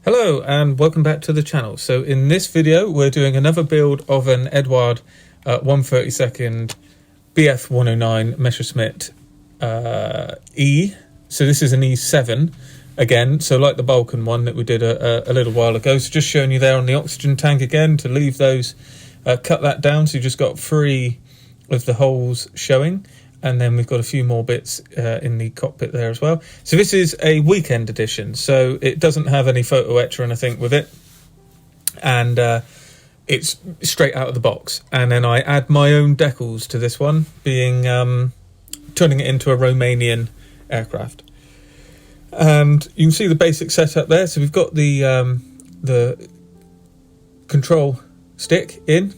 Hello and welcome back to the channel. So in this video we're doing another build of an Eduard 1/32 BF 109 Messerschmitt E. So this is an E7 again, so like the Balkan one that we did a little while ago. So just showing you there on the oxygen tank again to leave those, cut that down so you just got 3 of the holes showing. And then we've got a few more bits in the cockpit there as well. So this is a weekend edition, so it doesn't have any photo etch or anything with it. And it's straight out of the box. And then I add my own decals to this one, being turning it into a Romanian aircraft. And you can see the basic setup there. So we've got the control stick in,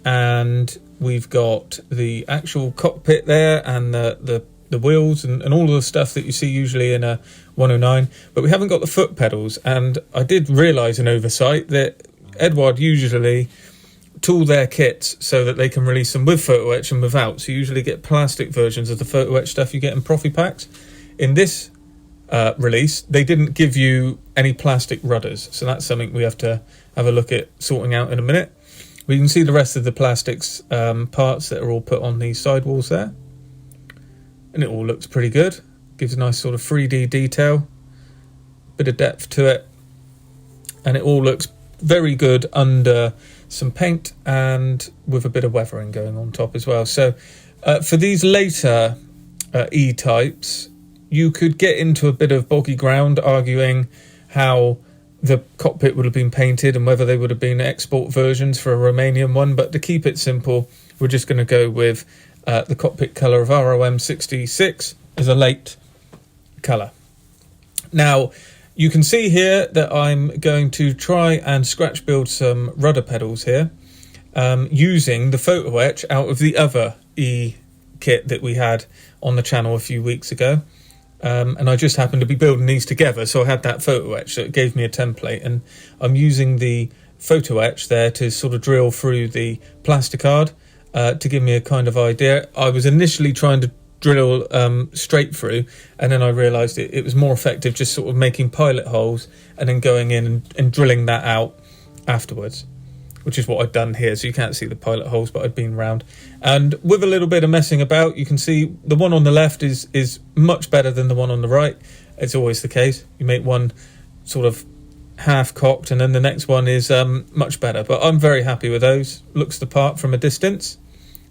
and we've got the actual cockpit there and the wheels and all of the stuff that you see usually in a 109, but we haven't got the foot pedals. And I did realise an oversight that Eduard usually tool their kits so that they can release them with photo etch and without. So you usually get plastic versions of the photo etch stuff you get in Profi packs. In this release, they didn't give you any plastic rudders, so that's something we have to have a look at sorting out in a minute. We can see the rest of the plastics parts that are all put on these sidewalls there. And it all looks pretty good. Gives a nice sort of 3D detail. Bit of depth to it. And it all looks very good under some paint and with a bit of weathering going on top as well. So for these later E-types, you could get into a bit of boggy ground arguing how the cockpit would have been painted and whether they would have been export versions for a Romanian one. But to keep it simple, we're just going to go with the cockpit colour of ROM 66 as a late colour. Now, you can see here that I'm going to try and scratch build some rudder pedals here using the photo etch out of the other E kit that we had on the channel a few weeks ago. And I just happened to be building these together, so I had that photo etch, so it gave me a template, and I'm using the photo etch there to sort of drill through the plasticard to give me a kind of idea. I was initially trying to drill straight through, and then I realised it was more effective just sort of making pilot holes and then going in and drilling that out afterwards, which is what I've done here. So you can't see the pilot holes, but I've been round. And with a little bit of messing about, you can see the one on the left is much better than the one on the right. It's always the case. You make one sort of half cocked and then the next one is much better. But I'm very happy with those. Looks the part from a distance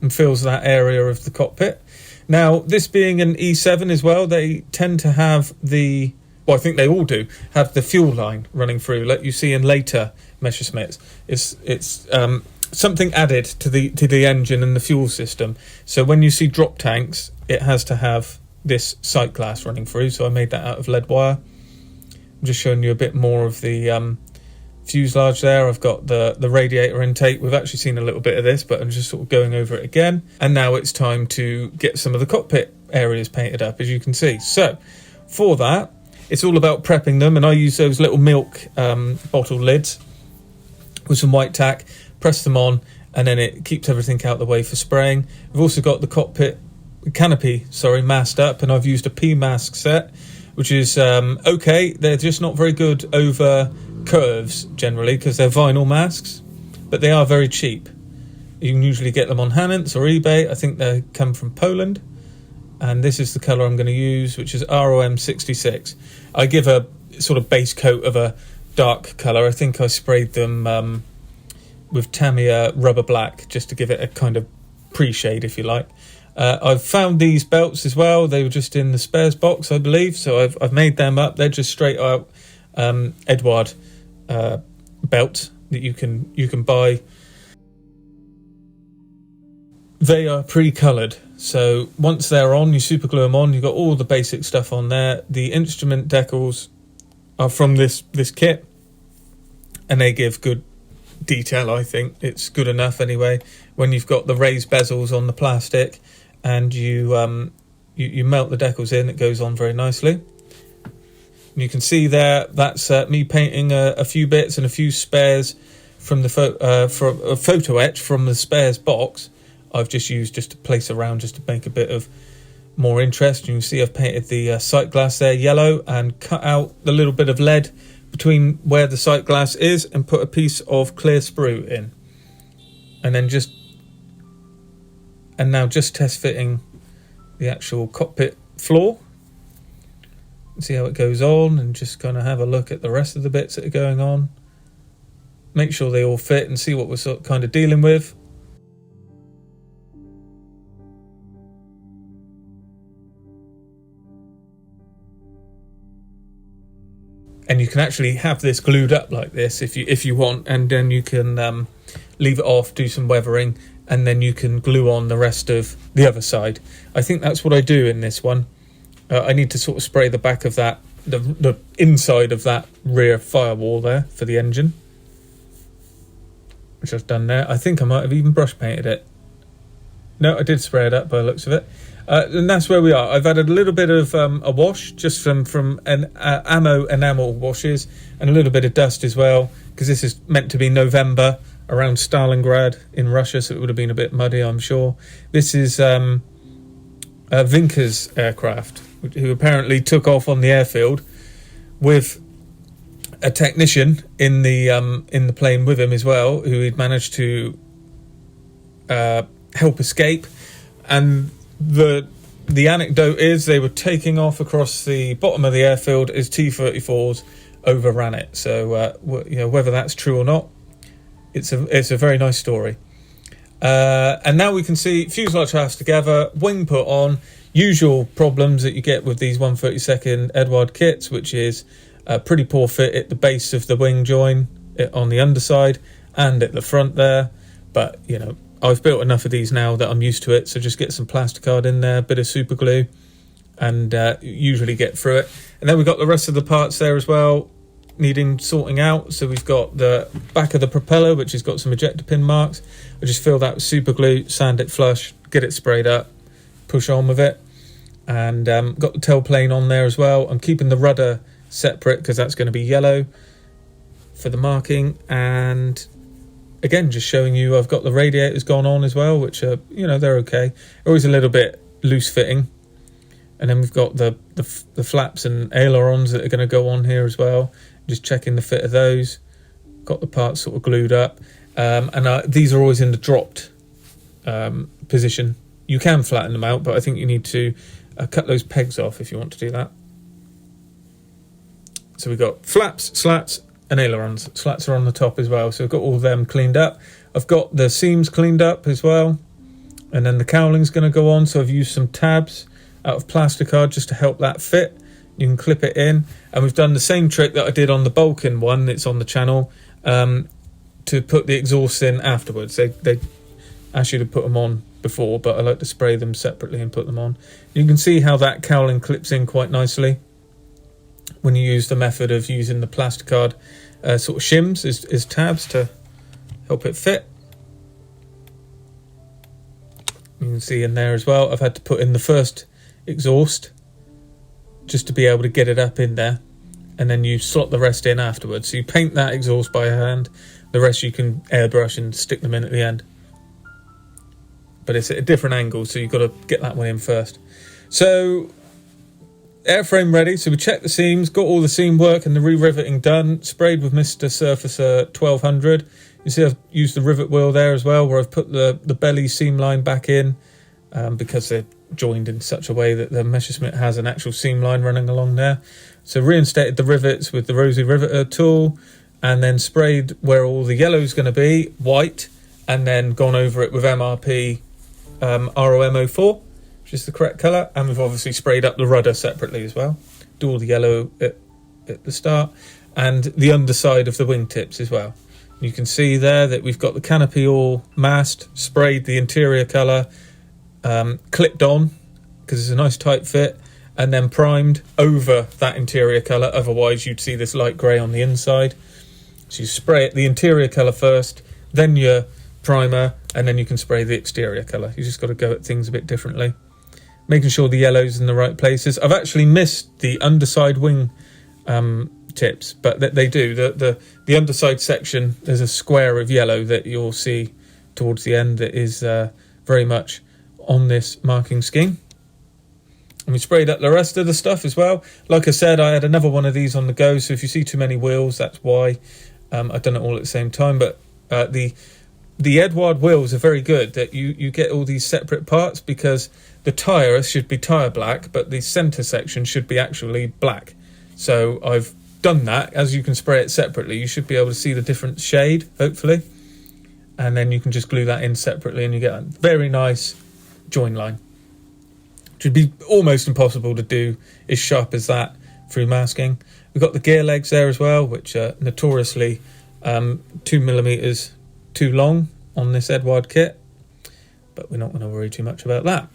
and fills that area of the cockpit. Now, this being an E7 as well, they tend to have the... Well, I think they all do have the fuel line running through, like you see in later Messerschmitts. It's something added to the engine and the fuel system. So when you see drop tanks, it has to have this sight glass running through. So I made that out of lead wire. I'm just showing you a bit more of the fuselage there. I've got the radiator intake. We've actually seen a little bit of this, but I'm just sort of going over it again. And now it's time to get some of the cockpit areas painted up, as you can see. So for that, it's all about prepping them, and I use those little milk bottle lids with some white tack, press them on, and then it keeps everything out of the way for spraying. We've also got the cockpit canopy, masked up, and I've used a P-mask set, which is okay. They're just not very good over curves generally because they're vinyl masks, but they are very cheap. You can usually get them on Hanance or eBay. I think they come from Poland. And this is the colour I'm going to use, which is ROM 66. I give a sort of base coat of a dark colour. I think I sprayed them with Tamiya rubber black just to give it a kind of pre-shade, if you like. I've found these belts as well. They were just in the spares box, I believe. So I've made them up. They're just straight out Eduard belt that you can buy. They are pre-coloured. So once they're on, you super glue them on. You've got all the basic stuff on there. The instrument decals are from this kit, and they give good detail. I think it's good enough anyway. When you've got the raised bezels on the plastic, and you melt the decals in, it goes on very nicely. And you can see there that's me painting a few bits and a few spares from the photo etch from the spares box. I've just used just to place around just to make a bit of more interest. You can see I've painted the sight glass there yellow and cut out the little bit of lead between where the sight glass is and put a piece of clear sprue in. And then now just test fitting the actual cockpit floor. See how it goes on, and just kind of have a look at the rest of the bits that are going on. Make sure they all fit and see what we're kind of dealing with. And you can actually have this glued up like this if you want, and then you can leave it off, do some weathering, and then you can glue on the rest of the other side. I think that's what I do in this one. I need to sort of spray the back of that, the inside of that rear firewall there for the engine, which I've done there. I think I might have even brush painted it. No, I did spray it up by the looks of it. And that's where we are. I've added a little bit of a wash, just from ammo enamel washes, and a little bit of dust as well, because this is meant to be November around Stalingrad in Russia, so it would have been a bit muddy, I'm sure. This is Vinca's aircraft, who apparently took off on the airfield with a technician in the plane with him as well, who he'd managed to help escape. And the anecdote is they were taking off across the bottom of the airfield as T-34s overran it. So whether that's true or not, it's a very nice story. And now we can see fuselage halves together, wing put on. Usual problems that you get with these 1/32 Eduard kits, which is a pretty poor fit at the base of the wing join on the underside and at the front there. But I've built enough of these now that I'm used to it, so just get some plasticard in there, a bit of super glue, and usually get through it. And then we've got the rest of the parts there as well, needing sorting out. So we've got the back of the propeller, which has got some ejector pin marks. I just fill that with super glue, sand it flush, get it sprayed up, push on with it. And got the tailplane on there as well. I'm keeping the rudder separate because that's going to be yellow for the marking. And again, just showing you I've got the radiators gone on as well, which are, they're okay. Always a little bit loose fitting. And then we've got the flaps and ailerons that are going to go on here as well. Just checking the fit of those. Got the parts sort of glued up. And these are always in the dropped position. You can flatten them out, but I think you need to cut those pegs off if you want to do that. So we've got flaps, slats, and ailerons. Slats are on the top as well, so I've got all of them cleaned up. I've got the seams cleaned up as well, and then the cowling's going to go on, so I've used some tabs out of plasticard just to help that fit. You can clip it in, and we've done the same trick that I did on the Balkan one that's on the channel, to put the exhausts in afterwards. They ask you to put them on before, but I like to spray them separately and put them on. You can see how that cowling clips in quite nicely when you use the method of using the plasticard sort of shims as tabs to help it fit. You can see in there as well, I've had to put in the first exhaust just to be able to get it up in there, and then you slot the rest in afterwards. So you paint that exhaust by hand, the rest you can airbrush and stick them in at the end. But it's at a different angle, so you've got to get that one in first. So airframe ready. So we checked the seams, got all the seam work and the re-riveting done, sprayed with Mr. Surfacer 1200. You see I've used the rivet wheel there as well, where I've put the belly seam line back in, because they're joined in such a way that the Messerschmitt has an actual seam line running along there. So reinstated the rivets with the Rosy Riveter tool, and then sprayed where all the yellow's going to be, white, and then gone over it with MRP ROM04, which is the correct colour, and we've obviously sprayed up the rudder separately as well. Do all the yellow at the start, and the underside of the wingtips as well. You can see there that we've got the canopy all masked, sprayed the interior colour, clipped on because it's a nice tight fit, and then primed over that interior colour, otherwise you'd see this light grey on the inside. So you spray it the interior colour first, then your primer, and then you can spray the exterior colour. You just got to go at things a bit differently, making sure the yellow's in the right places. I've actually missed the underside wing tips, but they do. The underside section, there's a square of yellow that you'll see towards the end that is very much on this marking scheme. And we sprayed up the rest of the stuff as well. Like I said, I had another one of these on the go, so if you see too many wheels, that's why. I've done it all at the same time, but the Eduard wheels are very good, that you get all these separate parts, because the tyre should be tyre black, but the centre section should be actually black. So I've done that. As you can spray it separately, you should be able to see the different shade, hopefully. And then you can just glue that in separately and you get a very nice join line. Which would be almost impossible to do as sharp as that through masking. We've got the gear legs there as well, which are notoriously 2mm too long on this Eduard kit. But we're not going to worry too much about that.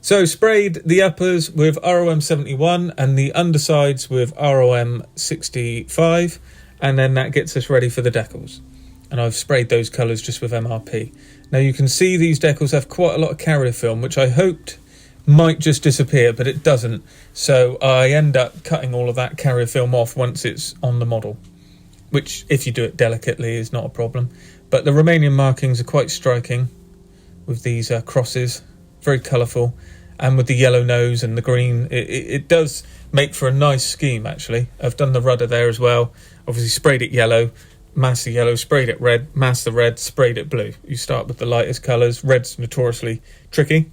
So sprayed the uppers with ROM 71 and the undersides with ROM 65. And then that gets us ready for the decals. And I've sprayed those colours just with MRP. Now you can see these decals have quite a lot of carrier film, which I hoped might just disappear, but it doesn't. So I end up cutting all of that carrier film off once it's on the model, which, if you do it delicately, is not a problem. But the Romanian markings are quite striking with these crosses, very colourful, and with the yellow nose and the green, it does make for a nice scheme, actually. I've done the rudder there as well. Obviously sprayed it yellow, masked the yellow, sprayed it red, masked the red, sprayed it blue. You start with the lightest colours. Red's notoriously tricky.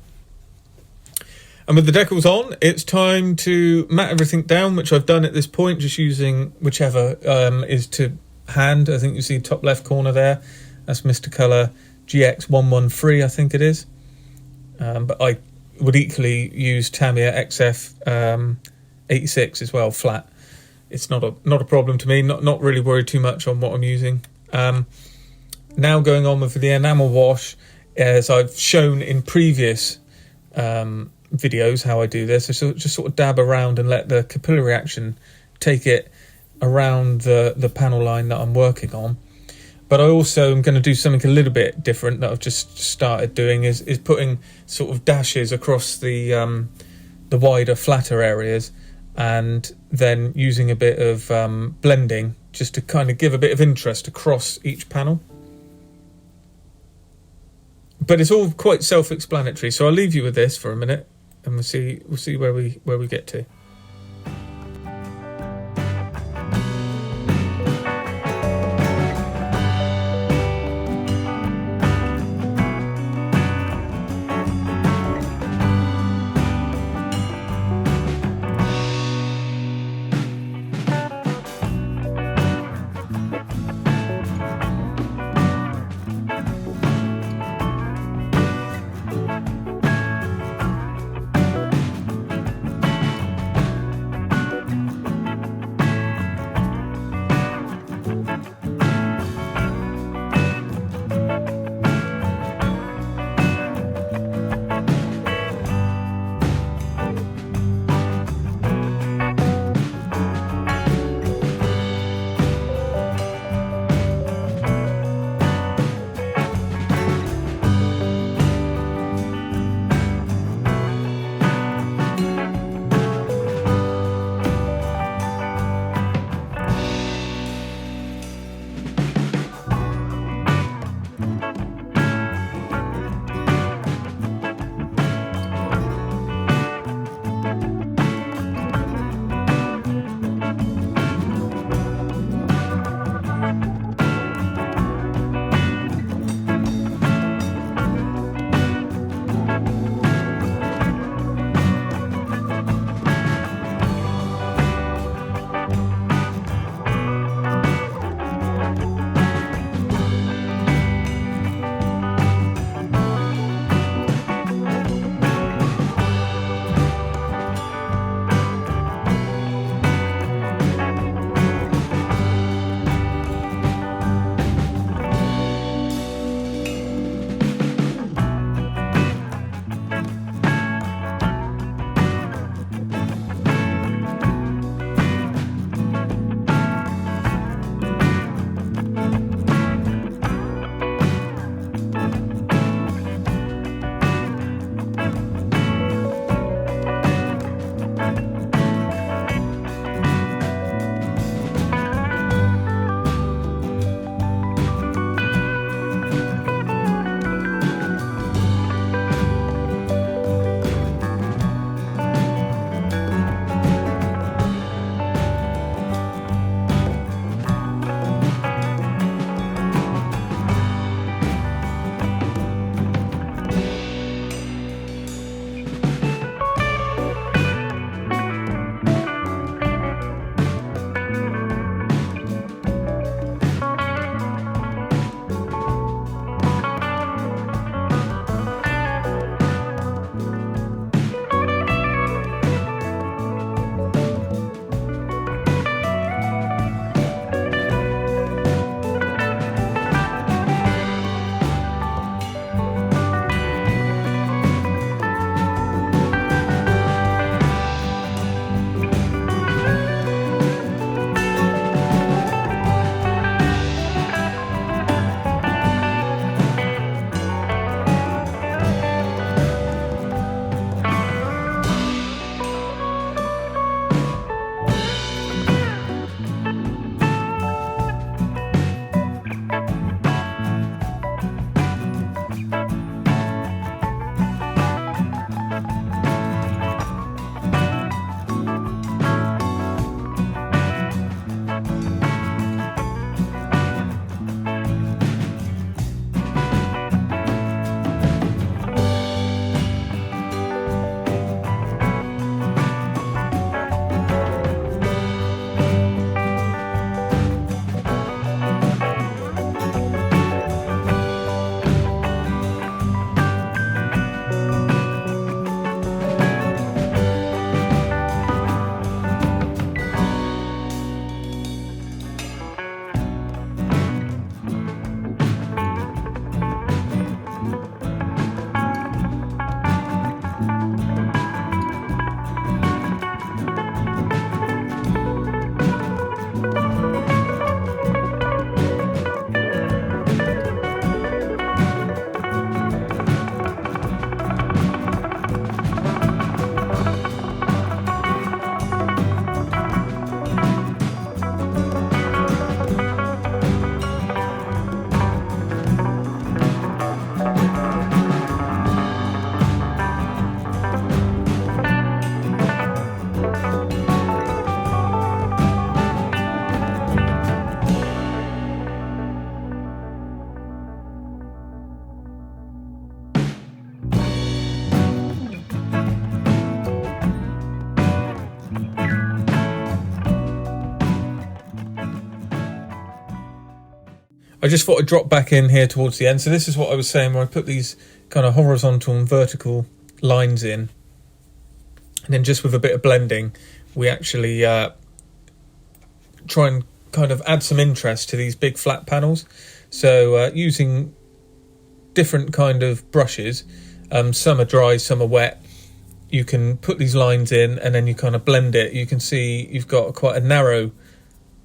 And with the decals on, it's time to matte everything down, which I've done at this point, just using whichever is to hand. I think you see top left corner there. That's Mr. Colour GX113, I think it is. But I would equally use Tamiya XF 86 as well, flat. It's not a problem to me. Not really worried too much on what I'm using. Now going on with the enamel wash, as I've shown in previous videos how I do this. I just sort of dab around and let the capillary action take it around the panel line that I'm working on. But I also am going to do something a little bit different that I've just started doing, is putting sort of dashes across the wider, flatter areas, and then using a bit of blending just to kind of give a bit of interest across each panel. But it's all quite self-explanatory, so I'll leave you with this for a minute, and we'll see where we get to. I just thought I'd drop back in here towards the end. So this is what I was saying, where I put these kind of horizontal and vertical lines in, and then just with a bit of blending, we actually try and kind of add some interest to these big flat panels. So using different kind of brushes, some are dry, some are wet, you can put these lines in and then you kind of blend it. You can see you've got quite a narrow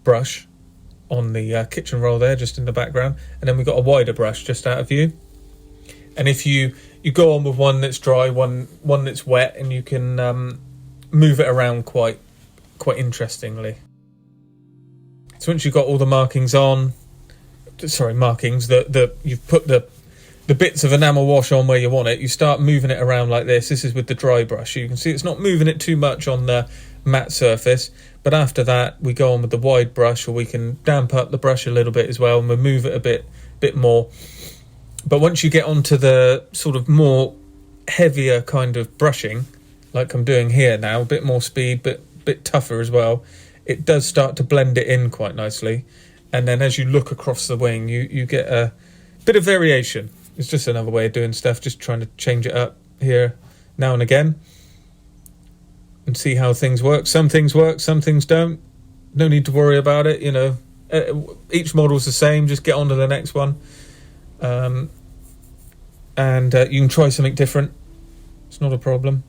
brush on the kitchen roll there, just in the background, and then we've got a wider brush just out of view. And if you go on with one that's dry, one that's wet, and you can move it around quite interestingly. So once you've got all the markings on, that you've put the bits of enamel wash on where you want it, you start moving it around like this. This is with the dry brush. You can see it's not moving it too much on the matte surface, but after that we go on with the wide brush, or we can damp up the brush a little bit as well and we'll move it a bit more. But once you get onto the sort of more heavier kind of brushing, like I'm doing here now, a bit more speed, but a bit tougher as well, it does start to blend it in quite nicely. And then as you look across the wing, you get a bit of variation. It's just another way of doing stuff, just trying to change it up here now and again and see how things work. Some things work, some things don't. No need to worry about it, you know. Each model's the same, just get on to the next one. And you can try something different. It's not a problem.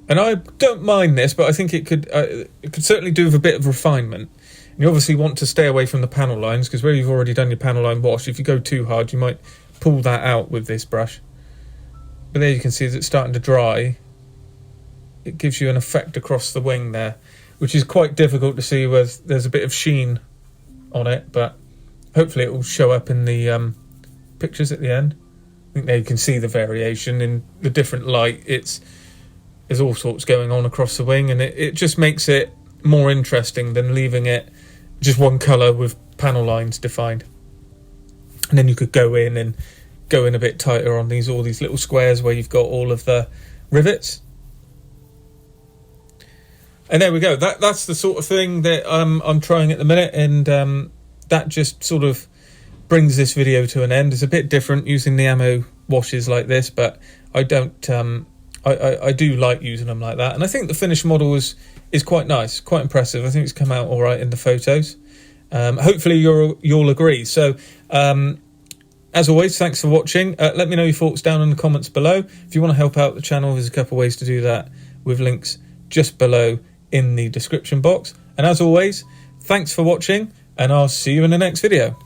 And I don't mind this, but I think it could certainly do with a bit of refinement. And you obviously want to stay away from the panel lines, because where you've already done your panel line wash, if you go too hard, you might pull that out with this brush. But there you can see as it's starting to dry, it gives you an effect across the wing there, which is quite difficult to see where there's a bit of sheen on it, but hopefully it will show up in the pictures at the end. I think there you can see the variation in the different light. There's all sorts going on across the wing, and it just makes it more interesting than leaving it just one colour with panel lines defined. And then you could go in a bit tighter on all these little squares where you've got all of the rivets. And there we go. That's the sort of thing that I'm trying at the minute, and that just sort of brings this video to an end. It's a bit different using the ammo washes like this, but I don't. I do like using them like that, and I think the finished model is quite nice, quite impressive. I think it's come out all right in the photos. Hopefully you'll agree. So as always, thanks for watching. Let me know your thoughts down in the comments below. If you want to help out the channel, there's a couple of ways to do that with links just below in the description box. And as always, thanks for watching, and I'll see you in the next video.